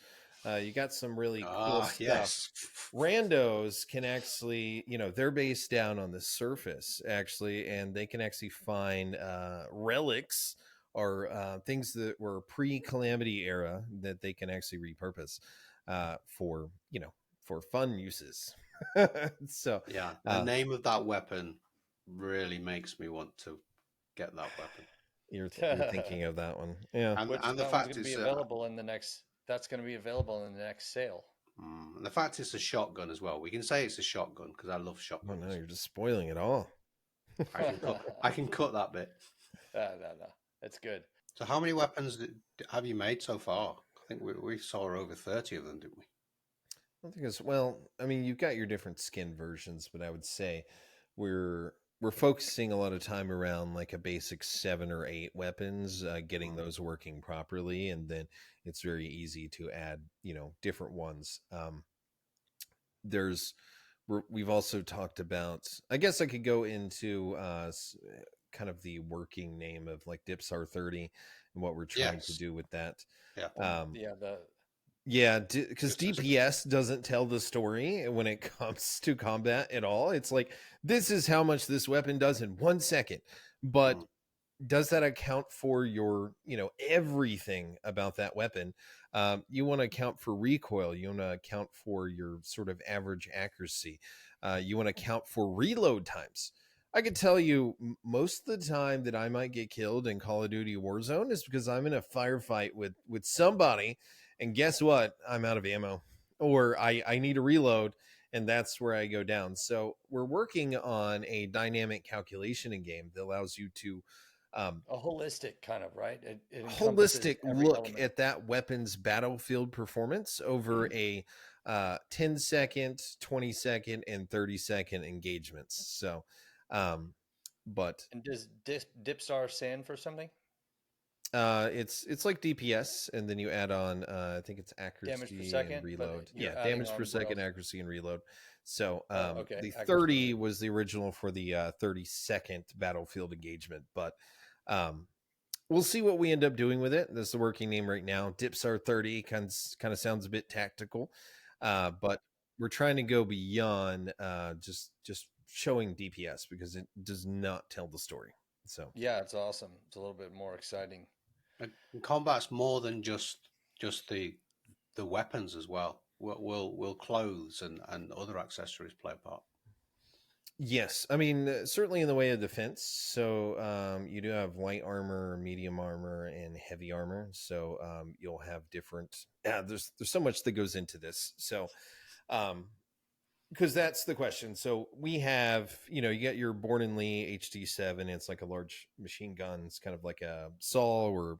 You got some really cool stuff. Yes. Randos can actually, they're based down on the surface actually, and they can actually find relics or things that were pre-calamity era that they can actually repurpose for fun uses. So yeah, the name of that weapon really makes me want to get that weapon. You're thinking of that one, yeah. And the fact is available in the next. That's going to be available in the next sale. And the fact it's a shotgun as well. We can say it's a shotgun because I love shotguns. Oh no, you're just spoiling it all. I can cut that bit. No, it's good. So how many weapons have you made so far? I think we saw over 30 of them, didn't we? I don't think it's, well, I mean, you've got your different skin versions, but I would say we're focusing a lot of time around like a basic 7 or 8 weapons, getting those working properly, and then it's very easy to add, different ones. We've also talked about, I guess I could go into kind of the working name of like Dips R30 and what we're trying to do with that. Yeah. Because DPS doesn't tell the story when it comes to combat at all. It's like, this is how much this weapon does in 1 second. But does that account for your, everything about that weapon? You want to account for recoil. You want to account for your sort of average accuracy. You want to account for reload times. I could tell you most of the time that I might get killed in Call of Duty Warzone is because I'm in a firefight with somebody, and guess what? I'm out of ammo, or I need a reload, and that's where I go down. So we're working on a dynamic calculation in game that allows you to a holistic kind of, right? It holistic look element at that weapon's battlefield performance over a 10-second, 20-second, and 30-second engagements. So but and does Dipstar stand for something? It's like DPS, and then you add on I think it's accuracy, damage per second, and reload. Yeah, damage per second, accuracy, and reload. So the 30 was the original for the 30-second battlefield engagement, but we'll see what we end up doing with it. That's the working name right now. Dipsar 30 kind of sounds a bit tactical, but we're trying to go beyond just showing DPS because it does not tell the story. So yeah, it's awesome. It's a little bit more exciting. And combat's more than just the weapons as well. Will clothes and other accessories play a part? Yes, I mean certainly in the way of defense. So you do have light armor, medium armor, and heavy armor. So you'll have different. There's so much that goes into this. So because that's the question. So we have, you got your Born in Lee HD7. It's like a large machine gun. It's kind of like a Saw or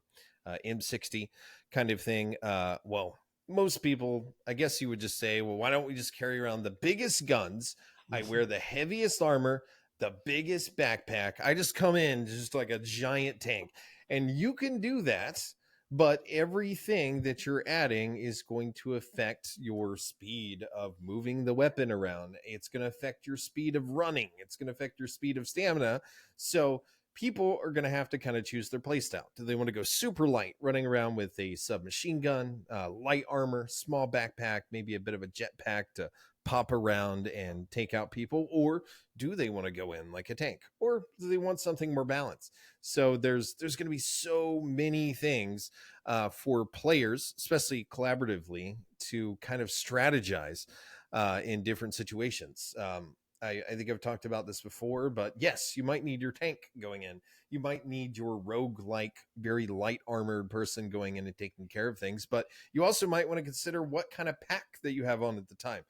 M60 kind of thing. Well, most people, I guess you would just say, well, why don't we just carry around the biggest guns? I wear the heaviest armor, the biggest backpack. I just come in just like a giant tank. And you can do that. But everything that you're adding is going to affect your speed of moving the weapon around. It's going to affect your speed of running. It's going to affect your speed of stamina. So people are going to have to kind of choose their playstyle. Do they want to go super light, running around with a submachine gun, light armor, small backpack, maybe a bit of a jetpack to pop around and take out people? Or do they want to go in like a tank? Or do they want something more balanced? So there's going to be so many things for players, especially collaboratively, to kind of strategize in different situations. I think I've talked about this before, but yes, you might need your tank going in. You might need your rogue-like, very light armored person going in and taking care of things, but you also might want to consider what kind of pack that you have on at the time.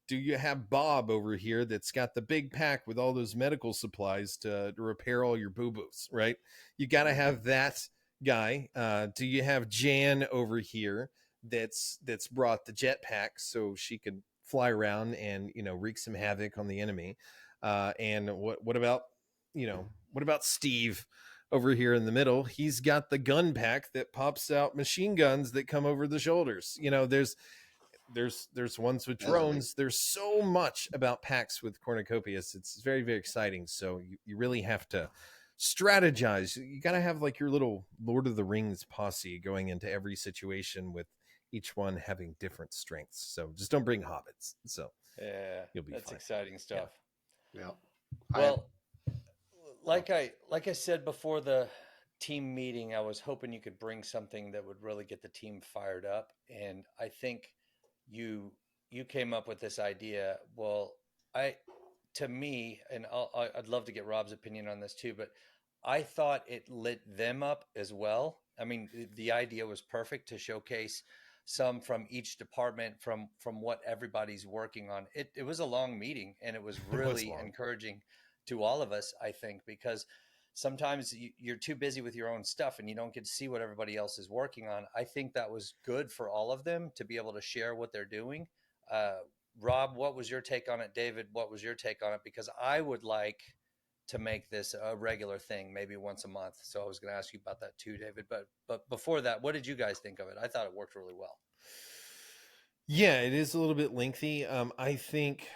Do you have Bob over here that's got the big pack with all those medical supplies to repair all your boo-boos, right? You got to have that guy. Do you have Jan over here that's brought the jetpack so she could fly around and wreak some havoc on the enemy? And what about Steve over here in the middle? He's got the gun pack that pops out machine guns that come over the shoulders. There's ones with drones. There's so much about packs with Cornucopias. It's very, very exciting. So you really have to strategize. You got to have like your little Lord of the Rings posse going into every situation, with each one having different strengths. So just don't bring hobbits. So yeah, you'll be that's fine. exciting stuff. Yeah. Well, like I said before the team meeting, I was hoping you could bring something that would really get the team fired up, and I think you came up with this idea. Well, to me, and I'd love to get Rob's opinion on this too, but I thought it lit them up as well. I mean, the idea was perfect to showcase some from each department, from what everybody's working on. It was a long meeting, and it was really encouraging to all of us, I think, because sometimes you're too busy with your own stuff and you don't get to see what everybody else is working on. I think that was good for all of them to be able to share what they're doing. Rob, what was your take on it? David, what was your take on it? Because I would like to make this a regular thing, maybe once a month. So I was going to ask you about that too, David. But before that, what did you guys think of it? I thought it worked really well. Yeah, it is a little bit lengthy. I think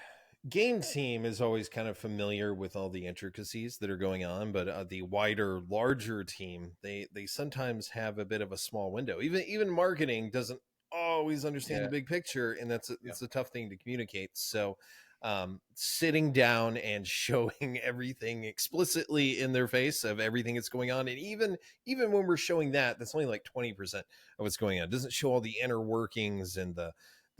game team is always kind of familiar with all the intricacies that are going on, but the wider, larger team, they sometimes have a bit of a small window. Even marketing doesn't always understand the big picture, and that's a tough thing to communicate. So sitting down and showing everything explicitly in their face of everything that's going on, and even when we're showing that's only like 20% of what's going on. It doesn't show all the inner workings and the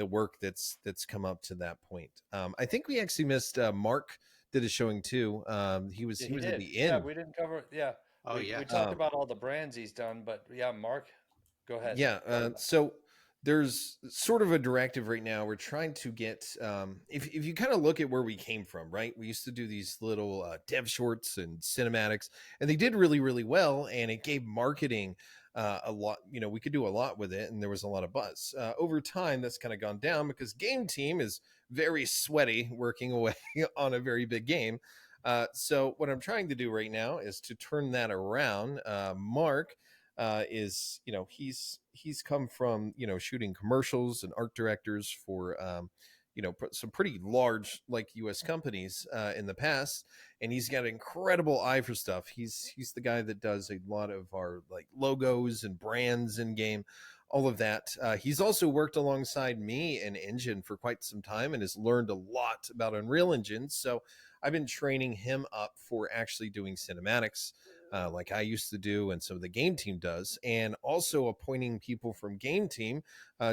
work that's come up to that point. I think we actually missed Mark did a showing too. He was at the end. Yeah, we didn't cover it. Yeah. We talked about all the brands he's done, but yeah, Mark, go ahead. Yeah. So there's sort of a directive right now. We're trying to get, if you kind of look at where we came from, right? We used to do these little dev shorts and cinematics, and they did really, really well. And it gave marketing a lot, we could do a lot with it, and there was a lot of buzz. Over time, that's kind of gone down because game team is very sweaty working away on a very big game. So what I'm trying to do right now is to turn that around. Mark is, he's come from, shooting commercials and art directors for, some pretty large like US companies in the past, and he's got an incredible eye for stuff. He's the guy that does a lot of our like logos and brands in game, all of that. He's also worked alongside me in Engine for quite some time and has learned a lot about Unreal Engine. So I've been training him up for actually doing cinematics, like I used to do, and some of the game team does, and also appointing people from game team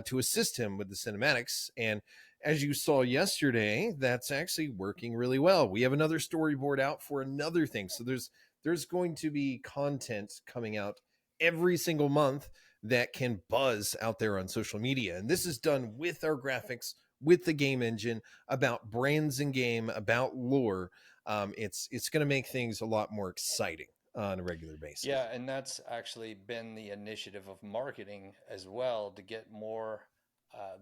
to assist him with the cinematics. And as you saw yesterday, that's actually working really well. We have another storyboard out for another thing. So there's going to be content coming out every single month that can buzz out there on social media. And this is done with our graphics, with the game engine, about brands in game, about lore. It's going to make things a lot more exciting on a regular basis. Yeah, and that's actually been the initiative of marketing as well, to get more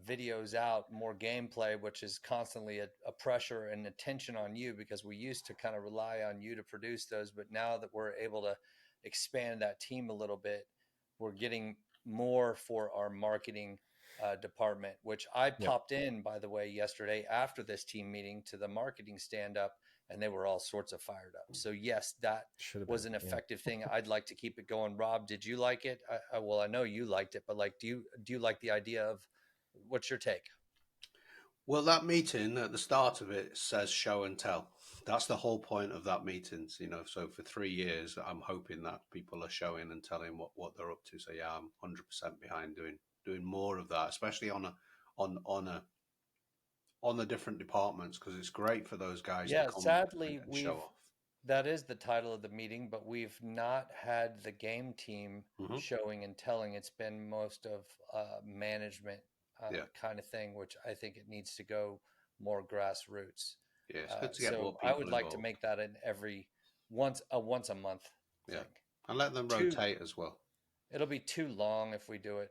videos out, more gameplay, which is constantly a pressure and attention on you, because we used to kind of rely on you to produce those. But now that we're able to expand that team a little bit, we're getting more for our marketing department, which I popped in, by the way, yesterday after this team meeting to the marketing stand up, and they were all sorts of fired up. So yes, that was an effective thing. I'd like to keep it going. Rob, did you like it? Well, I know you liked it, but like, do you like the idea of, what's your take? Well, that meeting at the start of it says show and tell. That's the whole point of that meeting. So for 3 years, I'm hoping that people are showing and telling what they're up to. So yeah, I'm 100% behind doing more of that, especially on a on the different departments, because it's great for those guys to Yeah, come sadly, and show off. that is the title of the meeting, but we've not had the game team showing and telling. It's been most of management kind of thing, which I think it needs to go more grassroots. Yeah, it's good to get more So people I would like to involved. make that an once a month thing. Yeah, and let them rotate as well. It'll be too long if we do it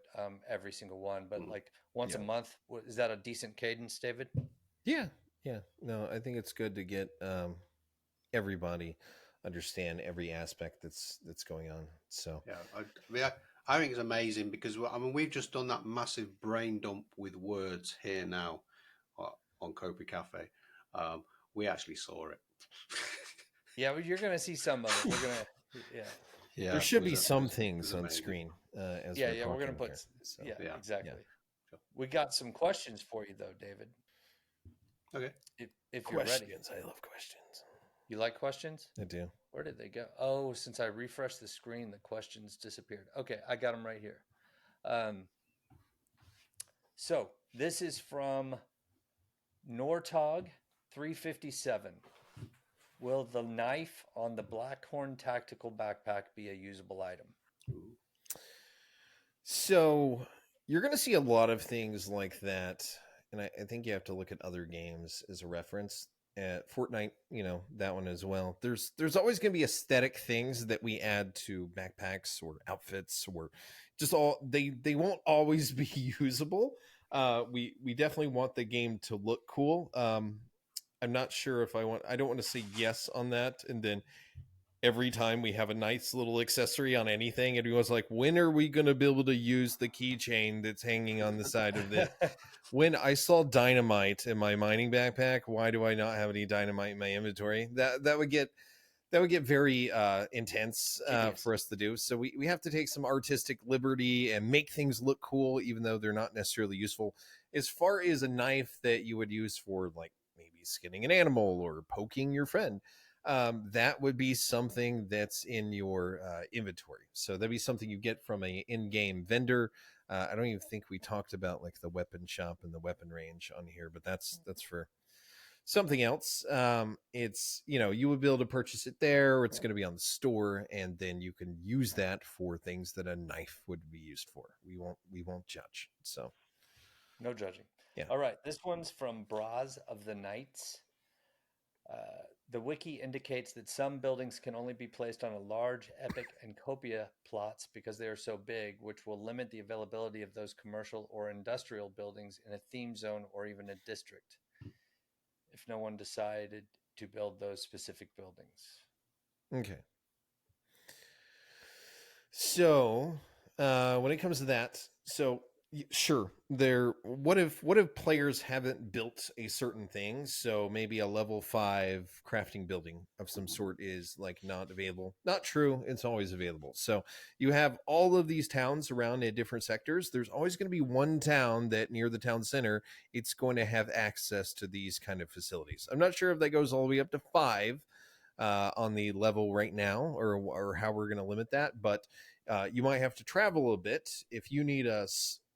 every single one, but like once a month, is that a decent cadence, David? Yeah. No, I think it's good to get everybody understand every aspect that's going on. So yeah, I think it's amazing because we've just done that massive brain dump with words here now on Copi Cafe. We actually saw it. Yeah, well, you're going to see some of it. We're going to, yeah. There should be some things on screen. As we're going to put. So. Yeah, exactly. Yeah. We got some questions for you though, David. Okay. If you're ready. I love questions. You like questions? I do. Where did they go? Oh, since I refreshed the screen, the questions disappeared. Okay, I got them right here. So this is from Nortog 357. Will the knife on the Blackhorn tactical backpack be a usable item? So you're going to see a lot of things like that. And I think you have to look at other games as a reference. At Fortnite, that one as well. There's always going to be aesthetic things that we add to backpacks or outfits, or just they won't always be usable. We definitely want the game to look cool. I'm not sure if I don't want to say yes on that, and then every time we have a nice little accessory on anything, everyone's like, when are we going to be able to use the keychain that's hanging on the side of this? When I saw dynamite in my mining backpack, why do I not have any dynamite in my inventory? That would get very intense for us to do. So we have to take some artistic liberty and make things look cool, even though they're not necessarily useful. As far as a knife that you would use for like maybe skinning an animal or poking your friend, that would be something that's in your inventory. So that'd be something you get from a in-game vendor. I don't even think we talked about like the weapon shop and the weapon range on here, but that's for something else. It's, you would be able to purchase it there, or it's going to be on the store, and then you can use that for things that a knife would be used for. We won't judge. So no judging. Yeah. All right. This one's from Braz of the Knights. The wiki indicates that some buildings can only be placed on a large Epic and Copia plots because they are so big, which will limit the availability of those commercial or industrial buildings in a theme zone or even a district, if no one decided to build those specific buildings. Okay. So when it comes to that, sure, what if players haven't built a certain thing? So maybe a level 5 crafting building of some sort is like not available. Not true. It's always available. So you have all of these towns around in different sectors. There's always going to be one town that near the town center, it's going to have access to these kind of facilities. I'm not sure if that goes all the way up to 5 on the level right now, or how we're going to limit that, but you might have to travel a bit. If you need a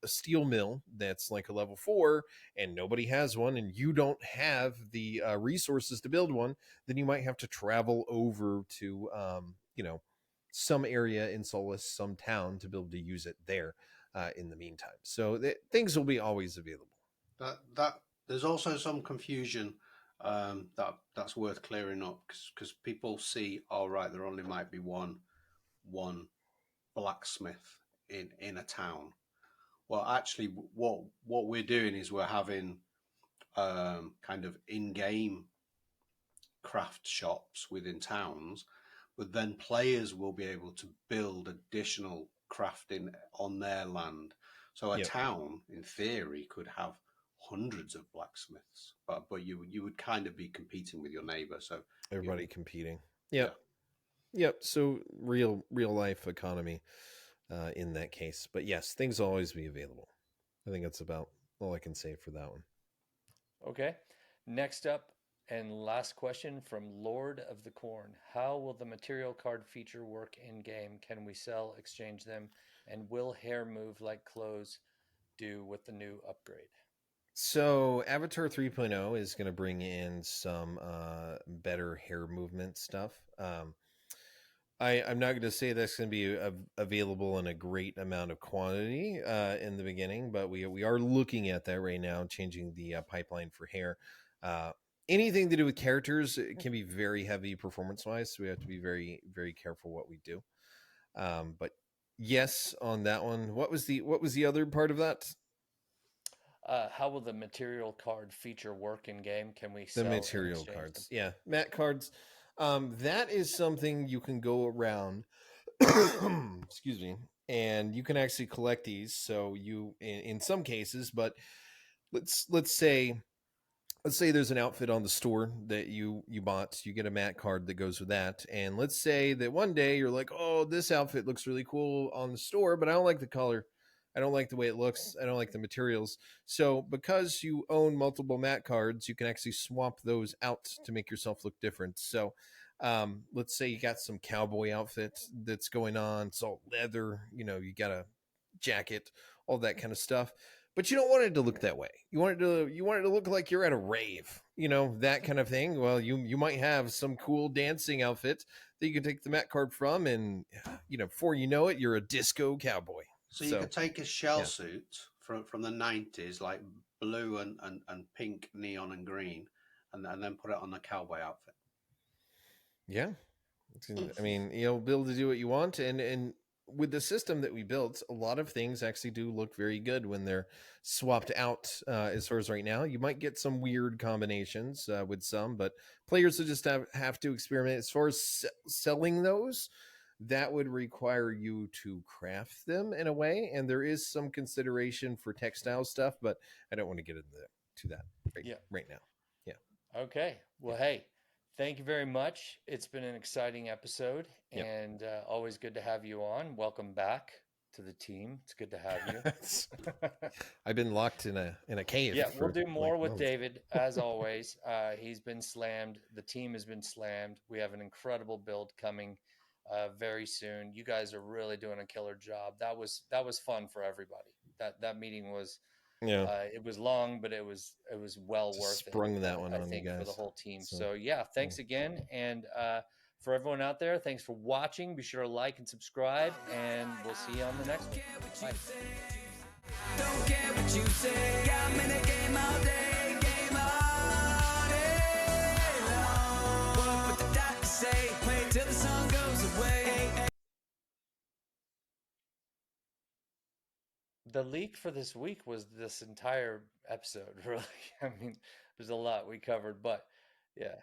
steel mill that's like a level 4 and nobody has one, and you don't have the resources to build one, then you might have to travel over to some area in Solus, some town, to be able to use it there in the meantime. So things will be always available. That there's also some confusion that's worth clearing up, because people see, all right, there only might be one blacksmith in a town. Well, actually, what we're doing is we're having kind of in-game craft shops within towns, but then players will be able to build additional crafting on their land. So a town, in theory, could have hundreds of blacksmiths, but you would kind of be competing with your neighbor. So everybody competing. Yep. So real life economy in that case. But yes, things will always be available. I think that's about all I can say for that one. Okay. Next up and last question from Lord of the Corn. How will the material card feature work in game? Can we sell, exchange them? And will hair move like clothes do with the new upgrade? So Avatar 3.0 is going to bring in some better hair movement stuff. I'm not going to say that's going to be available in a great amount of quantity in the beginning, but we are looking at that right now, changing the pipeline for hair. Anything to do with characters can be very heavy performance wise, so we have to be very, very careful what we do. But yes, on that one, what was the other part of that? How will the material card feature work in game? Can we The sell material and cards? them? Yeah, mat cards. That is something you can go around. Excuse me, and you can actually collect these. So you, in some cases, but let's say there's an outfit on the store that you bought. You get a mat card that goes with that, and let's say that one day you're like, oh, this outfit looks really cool on the store, but I don't like the color. I don't like the way it looks. I don't like the materials. So because you own multiple mat cards, you can actually swap those out to make yourself look different. So let's say you got some cowboy outfit that's going on. It's all leather. You got a jacket, all that kind of stuff. But you don't want it to look that way. You want it to look like you're at a rave, that kind of thing. Well, you might have some cool dancing outfit that you can take the mat card from, and before you know it, you're a disco cowboy. So you could take a shell suit from the 90s, like blue and pink, neon and green, and then put it on the cowboy outfit. Yeah. I mean, you'll be able to do what you want. And with the system that we built, a lot of things actually do look very good when they're swapped out. As far as right now, you might get some weird combinations with some, but players will just have to experiment. As far as selling those, that would require you to craft them in a way, and there is some consideration for textile stuff, but I don't want to get into that right now. Yeah. Okay. Well, hey, thank you very much. It's been an exciting episode, and always good to have you on. Welcome back to the team. It's good to have you. I've been locked in a cave. Yeah, we'll do more with David as always. He's been slammed. The team has been slammed. We have an incredible build coming very soon. You guys are really doing a killer job. That was fun for everybody. That meeting was it was long, but it was well worth it. Sprung that one on you guys for the whole team. So thanks again, and for everyone out there, thanks for watching. Be sure to like and subscribe, and we'll see you on the next one. Bye. Don't care what you say. I'm in a game all day, game all day long. What the doctor say? Play till the sun goes away. The leak for this week was this entire episode, really. I mean, there's a lot we covered, but yeah.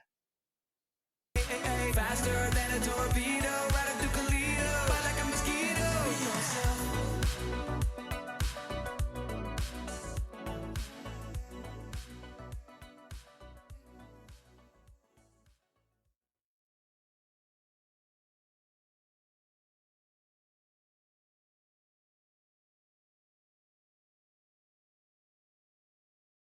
Faster than a torpedo.